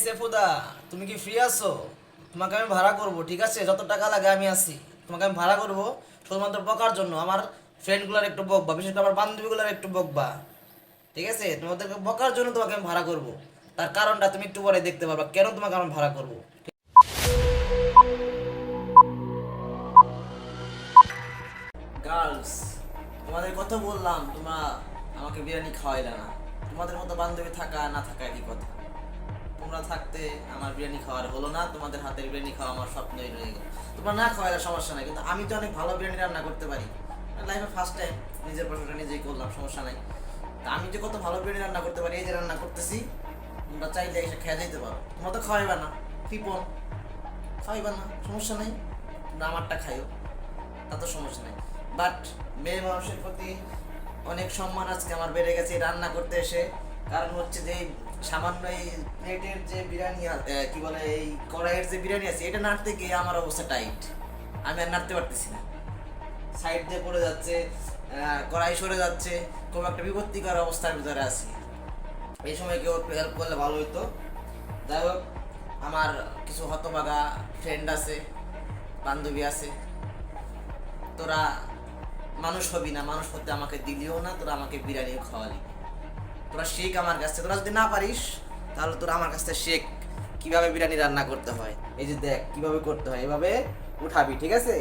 সেফুদা, তুমি কি ফ্রি আছো? তোমাকে আমি ভাড়া করব, ঠিক আছে? যত টাকা লাগে আমি আছি। তোমাকে আমি ভাড়া করব শুধুমাত্র বকার জন্য। আমার ফ্রেন্ডগুলোর একটু বকবা, বিশেষ করে আমার বান্ধবীগুলোর একটু বকবা, ঠিক আছে? তোমাদেরকে বকার জন্য তোমাকে আমি ভাড়া করব। তার কারণটা তুমি একটু পরে দেখতে পারবা কেন তোমাকে আমি ভাড়া করব। গার্লস, তোমাদের কথা বললাম, তোমরা আমাকে বিরিয়ানি খাওয়াইলে না। তোমাদের মতো বান্ধবী থাকা না থাকা একই কথা। তোমরা থাকতে আমার বিরিয়ানি খাওয়ার হলো না, তোমাদের হাতের বিরিয়ানি খাওয়া আমার স্বপ্নই রয়ে গেল। তোমরা না খাওয়াইলে সমস্যা নাই, কিন্তু আমি তো অনেক ভালো বিরিয়ানি রান্না করতে পারি। লাইফে ফার্স্ট টাইম নিজের প্রশংসা নিজেই করলাম, সমস্যা নাই। তা আমি যে কত ভালো বিরিয়ানি রান্না করতে পারি, এই যে রান্না করতেছি, তোমরা চাইলে এসে খেয়ে যেতে পারো। তোমরা তো খাওয়াইবা না, কৃপন, খাওয়াইবা না, সমস্যা নেই। তোমরা আমারটা খাইও, তা তো সমস্যা নেই। বাট মেয়ে মানুষের প্রতি অনেক সম্মান আজকে আমার বেড়ে গেছে এই রান্না করতে এসে। কারণ হচ্ছে যে এই সামান্য এই প্লেটের যে বিরিয়ানি কি বলে এই কড়াইয়ের যে বিরিয়ানি আছে, এটা নাড়তে গিয়ে আমার অবস্থা টাইট, আমি আর নাড়তে পারতেছি না। সাইড দিয়ে পড়ে যাচ্ছে, কড়াই সরে যাচ্ছে, খুব একটা বিপত্তিকর অবস্থার ভিতরে আছি। এই সময় কেউ একটু হেল্প করলে ভালো হতো। যাই হোক, আমার কিছু হতভাগা ফ্রেন্ড আছে, বান্ধবী আছে, তোরা মানুষ হবি না, মানুষ হতে আমাকে দিলিও না, তোরা আমাকে বিরিয়ানিও খাওয়ালি। তোরা শেখ আমার কাছ থেকে, তোরা যদি না পারিস তাহলে তোরা আমার কাছ থেকে শেখ কিভাবে বিরিয়ানি রান্না করতে হয়। এই যে দেখ কিভাবে করতে হয়, এভাবে উঠাবি, ঠিক আছে?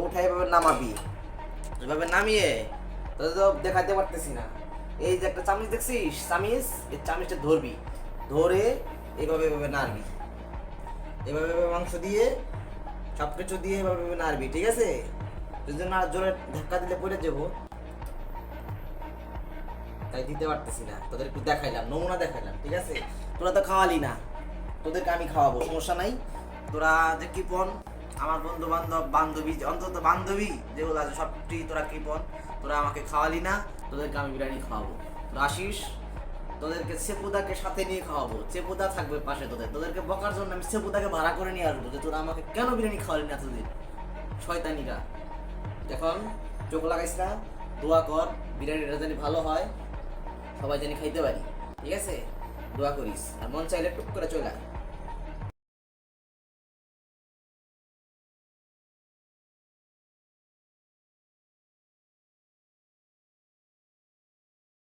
উঠাই এভাবে নামাবি, এভাবে নামিয়ে তোদের তো দেখাতে পারতেছি না। এই যে একটা চামচ দেখছিস, চামিচ, এই চামিচটা ধরবি, ধরে এভাবে এভাবে নাড়বি, এভাবে এভাবে মাংস দিয়ে সব কিছু দিয়ে এভাবে এভাবে নাড়বি, ঠিক আছে? যদি না জোরে ধাক্কা দিলে পড়ে যাবো, তাই দিতে পারতেছি না। তোদের একটু দেখাইলাম, নমুনা দেখাইলাম, ঠিক আছে? তোরা তো খাওয়ালি না, তোদেরকে আমি খাওয়াবো, সমস্যা নাই। তোরা যে কৃপন, আমার বন্ধু বান্ধব বান্ধবী, অন্তত বান্ধবী যেগুলো আছে সবটি তোরা কৃপন, তোরা আমাকে খাওয়ালি না, তোদেরকে আমি বিরিয়ানি খাওয়াবো। তোরা আসিস, তোদেরকে সেপুদাকে সাথে নিয়ে খাওয়াবো, সেপুদা থাকবে পাশে। তোদেরকে বকার জন্য আমি সেপুদাকে ভাড়া করে নিয়ে আসবো যে তোরা আমাকে কেন বিরিয়ানি খাওয়ালি না এতদিন, শয়তানিরা। এখন চোখ লাগাইস না, দোয়া কর বিরিয়ানিটা জানি ভালো হয়, সবাই জানি খাইতে পারি, ঠিক আছে? দোয়া করিস, আর মন চাইলে টুক করে চলে আয়।